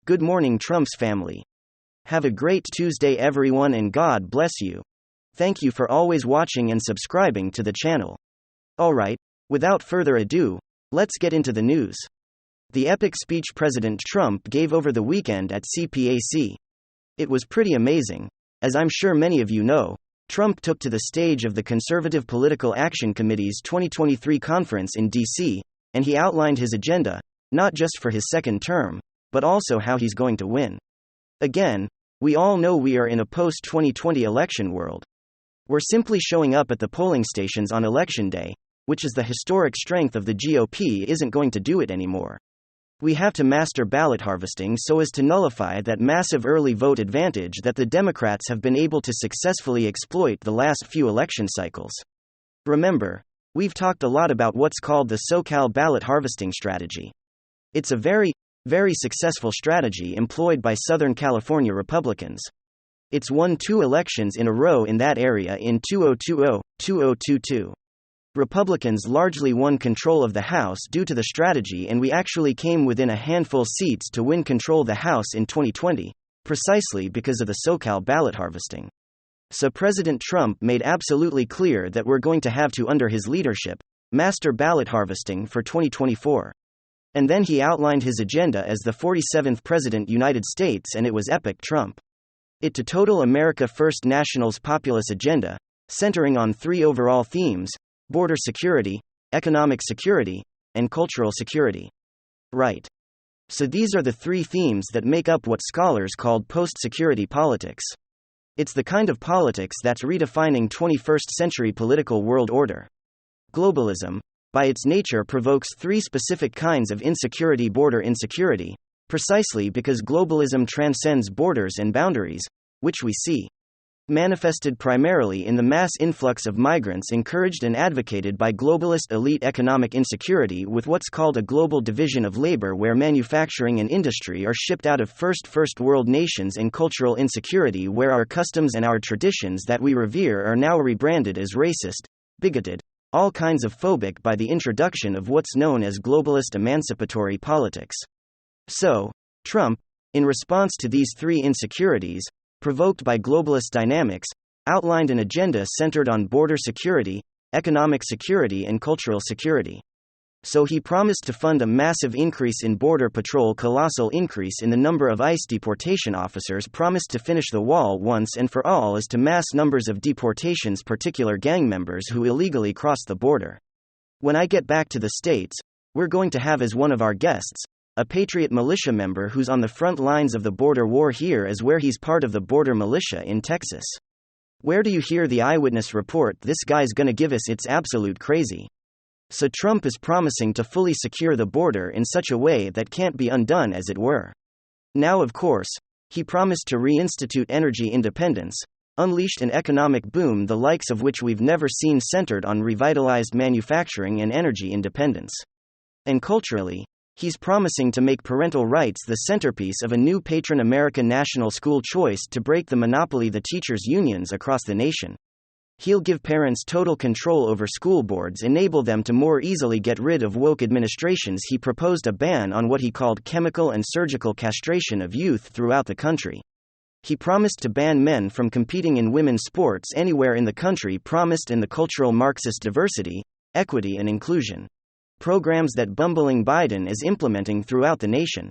Good morning, Trump's family. Have a great Tuesday, everyone, and God bless you. Thank you for always watching and subscribing to the channel. Alright, without further ado, let's get into the news. The epic speech President Trump gave over the weekend at CPAC. It was pretty amazing. As I'm sure many of you know, Trump took to the stage of the Conservative Political Action Committee's 2023 conference in D.C., and he outlined his agenda, not just for his second term, but also how he's going to win. Again, we all know we are in a post-2020 election world. We're simply showing up at the polling stations on Election Day, which is the historic strength of the GOP, isn't going to do it anymore. We have to master ballot harvesting so as to nullify that massive early vote advantage that the Democrats have been able to successfully exploit the last few election cycles. Remember, we've talked a lot about what's called the SoCal ballot harvesting strategy. It's a very, very successful strategy employed by Southern California Republicans. It's won 2 elections in a row in that area in 2020-2022. Republicans largely won control of the House due to the strategy, and we actually came within a handful seats to win control of the House in 2020, precisely because of the SoCal ballot harvesting. So President Trump made absolutely clear that we're going to have to, under his leadership, master ballot harvesting for 2024. And then he outlined his agenda as the 47th President United States, and it was epic. Trump. It to total America First National's populist agenda, centering on 3 overall themes: border security, economic security, and cultural security. Right. So these are the 3 themes that make up what scholars called post-security politics. It's the kind of politics that's redefining 21st century political world order. Globalism, by its nature, provokes 3 specific kinds of insecurity: border insecurity, precisely because globalism transcends borders and boundaries, which we see manifested primarily in the mass influx of migrants encouraged and advocated by globalist elite; economic insecurity, with what's called a global division of labor where manufacturing and industry are shipped out of first world nations; and cultural insecurity, where our customs and our traditions that we revere are now rebranded as racist, bigoted, all kinds of phobic by the introduction of what's known as globalist emancipatory politics. So, Trump, in response to these 3 insecurities, provoked by globalist dynamics, outlined an agenda centered on border security, economic security, and cultural security. So he promised to fund a massive increase in Border Patrol, colossal increase in the number of ICE deportation officers, promised to finish the wall once and for all as to mass numbers of deportations, particular gang members who illegally cross the border. When I get back to the States, we're going to have as one of our guests a Patriot militia member who's on the front lines of the border war. Here is where he's part of the border militia in Texas. Where do you hear the eyewitness report? This guy's gonna give us. It's absolute crazy. So Trump is promising to fully secure the border in such a way that can't be undone, as it were. Now, of course, he promised to reinstitute energy independence, unleashed an economic boom the likes of which we've never seen, centered on revitalized manufacturing and energy independence. And culturally, he's promising to make parental rights the centerpiece of a new patron America national school choice to break the monopoly the teachers' unions across the nation. He'll give parents total control over school boards, enable them to more easily get rid of woke administrations. He proposed a ban on what he called chemical and surgical castration of youth throughout the country. He promised to ban men from competing in women's sports anywhere in the country, promised in the cultural Marxist diversity, equity, and inclusion programs that bumbling Biden is implementing throughout the nation.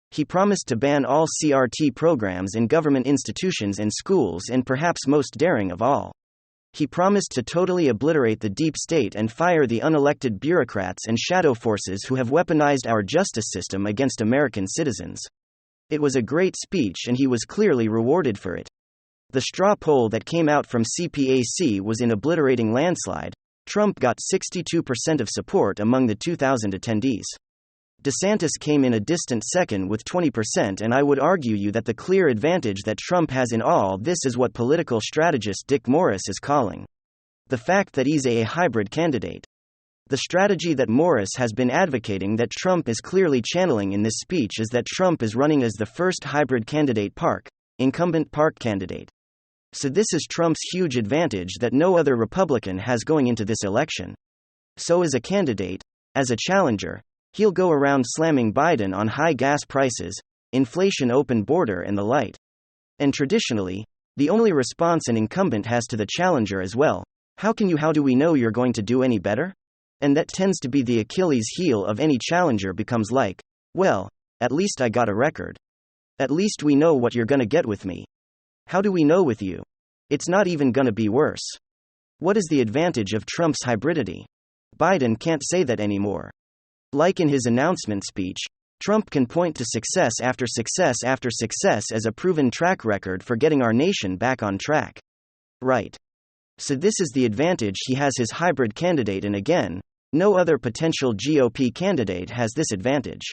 He promised to ban all CRT programs in government institutions and schools, and perhaps most daring of all, he promised to totally obliterate the deep state and fire the unelected bureaucrats and shadow forces who have weaponized our justice system against American citizens. It was a great speech, and he was clearly rewarded for it. The straw poll that came out from CPAC was an obliterating landslide. Trump got 62% of support among the 2,000 attendees. DeSantis came in a distant second with 20%, and I would argue you that the clear advantage that Trump has in all this is what political strategist Dick Morris is calling the fact that he's a hybrid candidate. The strategy that Morris has been advocating, that Trump is clearly channeling in this speech, is that Trump is running as the first hybrid candidate, incumbent candidate. So this is Trump's huge advantage that no other Republican has going into this election. So as a candidate, as a challenger, he'll go around slamming Biden on high gas prices, inflation, open border, and the light. And traditionally, the only response an incumbent has to the challenger is, well, how do we know you're going to do any better? And that tends to be the Achilles heel of any challenger, becomes like, well, at least I got a record. At least we know what you're gonna get with me. How do we know with you? It's not even gonna be worse. What is the advantage of Trump's hybridity? Biden can't say that anymore. Like in his announcement speech, Trump can point to success after success after success as a proven track record for getting our nation back on track. Right. So this is the advantage he has, his hybrid candidate, and again, no other potential GOP candidate has this advantage.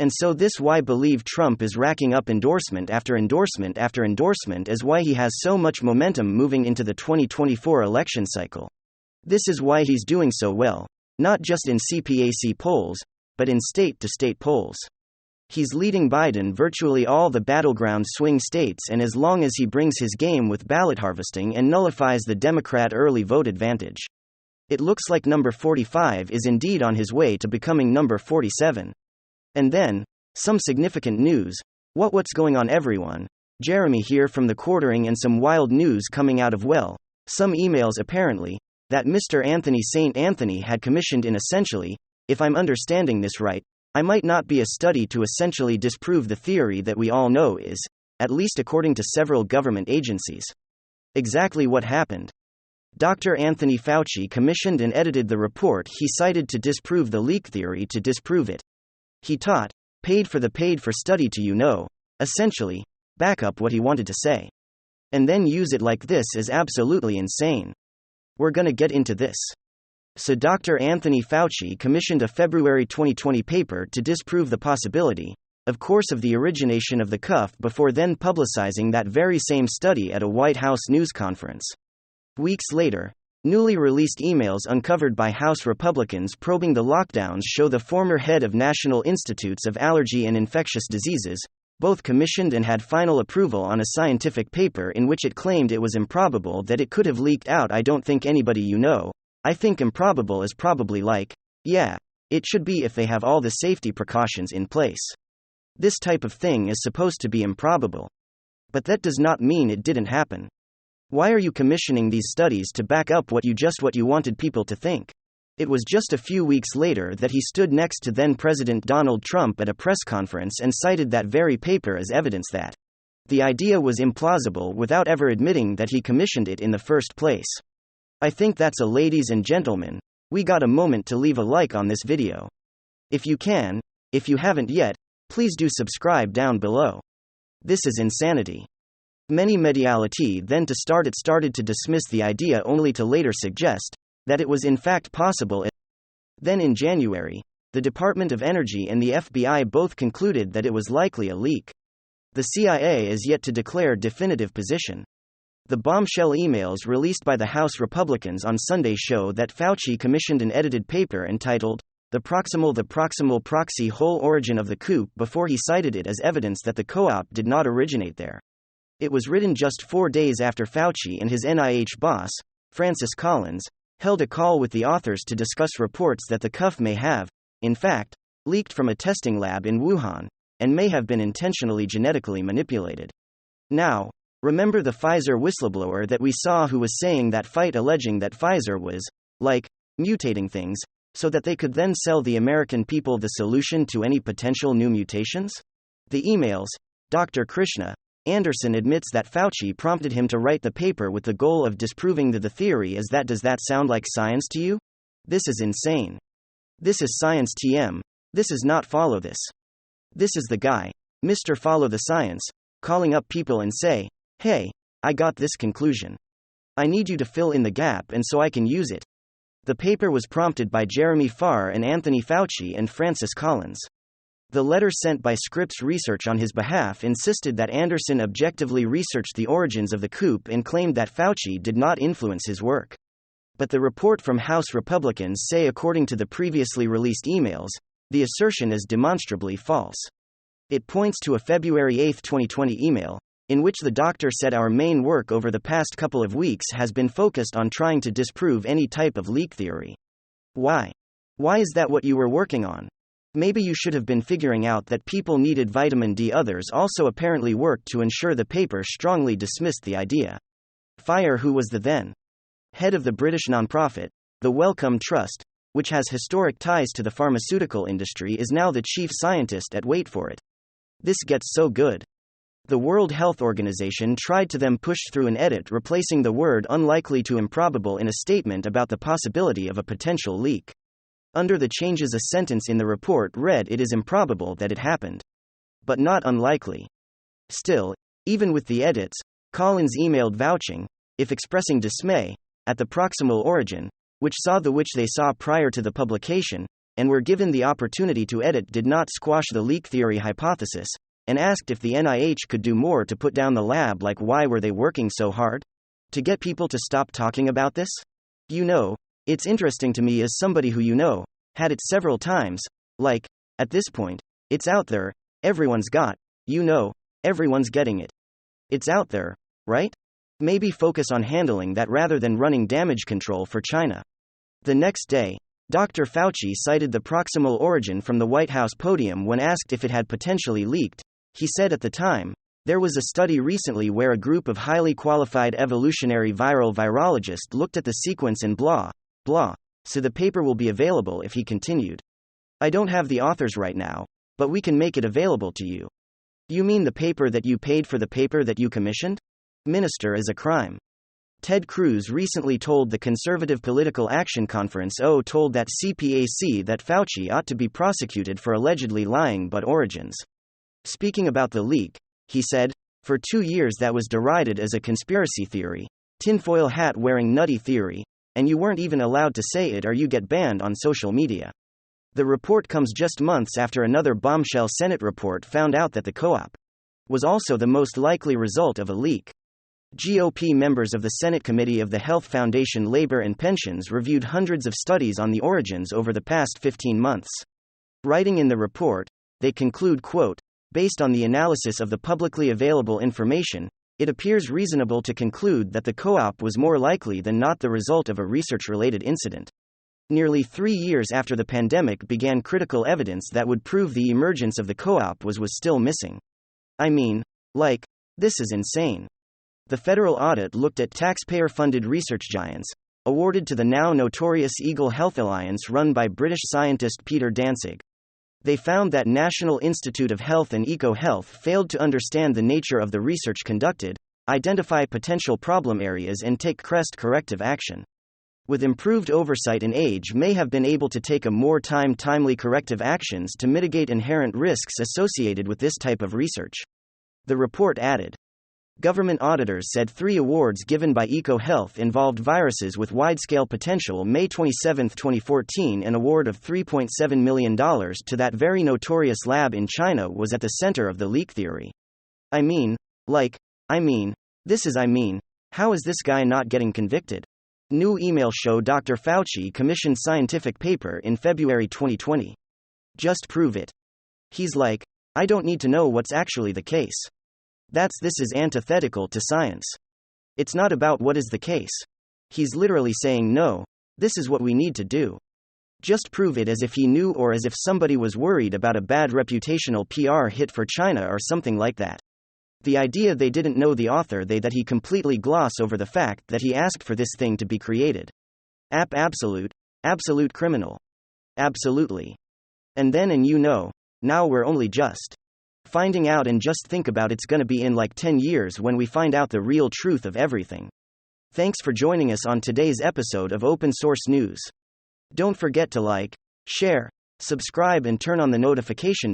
And so this why believe Trump is racking up endorsement after endorsement after endorsement, is why he has so much momentum moving into the 2024 election cycle. This is why he's doing so well, not just in CPAC polls, but in state-to-state polls. He's leading Biden virtually all the battleground swing states, and as long as he brings his game with ballot harvesting and nullifies the Democrat early vote advantage, it looks like number 45 is indeed on his way to becoming number 47. And then, some significant news. What's going on, everyone? Jeremy here from the quartering, and some wild news coming out of, well, some emails apparently, that Mr. Anthony St. Anthony had commissioned in essentially, if I'm understanding this right, I might not be a study to essentially disprove the theory that we all know is, at least according to several government agencies. Exactly what happened? Dr. Anthony Fauci commissioned and edited the report he cited to disprove the leak theory, to disprove it. He taught, paid for study to, essentially, back up what he wanted to say. And then use it like this is absolutely insane. We're gonna get into this. So Dr. Anthony Fauci commissioned a February 2020 paper to disprove the possibility, of course, of the origination of the cough, before then publicizing that very same study at a White House news conference. Weeks later, newly released emails uncovered by House Republicans probing the lockdowns show the former head of National Institutes of Allergy and Infectious Diseases, both commissioned and had final approval on a scientific paper in which it claimed it was improbable that it could have leaked out. I don't think anybody I think improbable is probably like, yeah, it should be if they have all the safety precautions in place. This type of thing is supposed to be improbable. But that does not mean it didn't happen. Why are you commissioning these studies to back up what you wanted people to think? It was just a few weeks later that he stood next to then President Donald Trump at a press conference and cited that very paper as evidence that the idea was implausible, without ever admitting that he commissioned it in the first place. I think that's a, ladies and gentlemen, we got a moment to leave a like on this video. If you can, if you haven't yet, please do subscribe down below. This is insanity. Many mediality then started to dismiss the idea, only to later suggest that it was in fact possible. Then in January, the Department of Energy and the FBI both concluded that it was likely a leak. The CIA is yet to declare definitive position. The bombshell emails released by the House Republicans on Sunday show that Fauci commissioned an edited paper entitled, The Proximal Proxy Hole Origin of the Coup, before he cited it as evidence that the co-op did not originate there. It was written just 4 days after Fauci and his NIH boss, Francis Collins, held a call with the authors to discuss reports that the cough may have, in fact, leaked from a testing lab in Wuhan, and may have been intentionally genetically manipulated. Now, remember the Pfizer whistleblower that we saw, who was saying that fight, alleging that Pfizer was, like, mutating things, so that they could then sell the American people the solution to any potential new mutations? The emails, Dr. Krishna Anderson admits that Fauci prompted him to write the paper with the goal of disproving the theory. Does that sound like science to you? This is insane. This is science TM. This is not follow this. This is the guy, Mr. Follow the Science, calling up people and say, hey, I got this conclusion. I need you to fill in the gap and so I can use it. The paper was prompted by Jeremy Farr and Anthony Fauci and Francis Collins. The letter sent by Scripps Research on his behalf insisted that Anderson objectively researched the origins of the coup and claimed that Fauci did not influence his work. But the report from House Republicans say, according to the previously released emails, the assertion is demonstrably false. It points to a February 8, 2020 email, in which the doctor said, our main work over the past couple of weeks has been focused on trying to disprove any type of leak theory. Why? Why is that what you were working on? Maybe you should have been figuring out that people needed vitamin D. Others also apparently worked to ensure the paper strongly dismissed the idea. Fire, who was the then head of the British nonprofit, the Wellcome Trust, which has historic ties to the pharmaceutical industry, is now the chief scientist at Wait for It. This gets so good. The World Health Organization tried to then push through an edit replacing the word unlikely to improbable in a statement about the possibility of a potential leak. Under the changes, a sentence in the report read, "It is improbable that it happened, but not unlikely." Still, even with the edits, Collins emailed vouching, if expressing dismay, at the proximal origin, which they saw prior to the publication, and were given the opportunity to edit, did not squash the leak theory hypothesis, and asked if the NIH could do more to put down the lab. Like, why were they working so hard? To get people to stop talking about this? It's interesting to me as somebody who had it several times, at this point, it's out there, everyone's got, everyone's getting it. It's out there, right? Maybe focus on handling that rather than running damage control for China. The next day, Dr. Fauci cited the proximal origin from the White House podium when asked if it had potentially leaked. He said at the time, "There was a study recently where a group of highly qualified evolutionary virologists looked at the sequence and blah, blah, so the paper will be available if," he continued. "I don't have the authors right now, but we can make it available to you." You mean the paper that you paid for, the paper that you commissioned? Minister is a crime. Ted Cruz recently told the Conservative Political Action Conference told that CPAC that Fauci ought to be prosecuted for allegedly lying about origins. Speaking about the leak, he said, "For 2 years that was derided as a conspiracy theory, tinfoil hat wearing nutty theory, and you weren't even allowed to say it or you get banned on social media." The report comes just months after another bombshell Senate report found out that the co-op was also the most likely result of a leak. GOP members of the Senate Committee of the Health Foundation Labor and Pensions reviewed hundreds of studies on the origins over the past 15 months. Writing in the report, they conclude, quote, "Based on the analysis of the publicly available information, it appears reasonable to conclude that the co-op was more likely than not the result of a research-related incident." Nearly 3 years after the pandemic began, critical evidence that would prove the emergence of the co-op was still missing. This is insane. The federal audit looked at taxpayer-funded research giants, awarded to the now notorious Eagle Health Alliance run by British scientist Peter Danzig. They found that National Institute of Health and EcoHealth failed to understand the nature of the research conducted, identify potential problem areas and take corrective action. With improved oversight and age may have been able to take a more timely corrective actions to mitigate inherent risks associated with this type of research. The report added. Government auditors said 3 awards given by EcoHealth involved viruses with wide-scale potential. May 27, 2014, an award of $3.7 million to that very notorious lab in China was at the center of the leak theory. How is this guy not getting convicted? New email show Dr. Fauci commissioned scientific paper in February 2020. Just prove it. He's like, I don't need to know what's actually the case. This is antithetical to science. It's not about what is the case. He's literally saying, no, this is what we need to do. Just prove it, as if he knew or as if somebody was worried about a bad reputational PR hit for China or something like that. The idea they didn't know the author, that he completely gloss over the fact that he asked for this thing to be created. Absolute criminal. Absolutely. And then now we're only just finding out, and just think about it's gonna be in 10 years when we find out the real truth of everything. Thanks for joining us on today's episode of Open Source News. Don't forget to share, subscribe and turn on the notification